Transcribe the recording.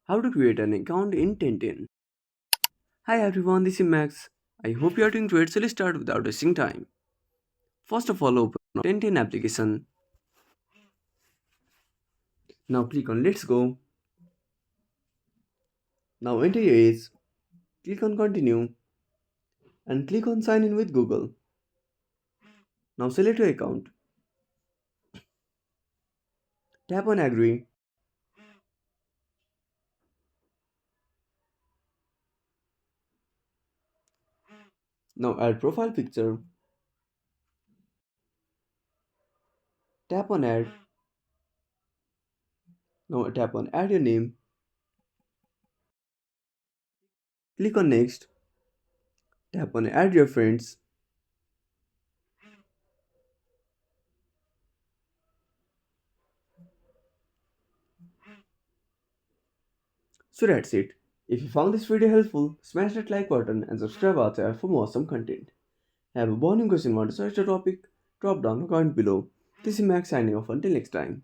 How to create an account in Tenten. Hi everyone, this is Max. I hope you are doing great, so let's start without wasting time. First of all, open Tenten application. Now click on Let's Go. Now enter your age, click on Continue, and click on Sign in with Google. Now select your account. Tap on Agree. Now add profile picture. Tap on Add. Now tap on Add your name. Click on Next. Tap on Add your friends. So that's it. If you found this video helpful, smash that like button and subscribe our channel for more awesome content. Have a burning question want to search the topic? Drop down a comment below. This is Max signing off until next time.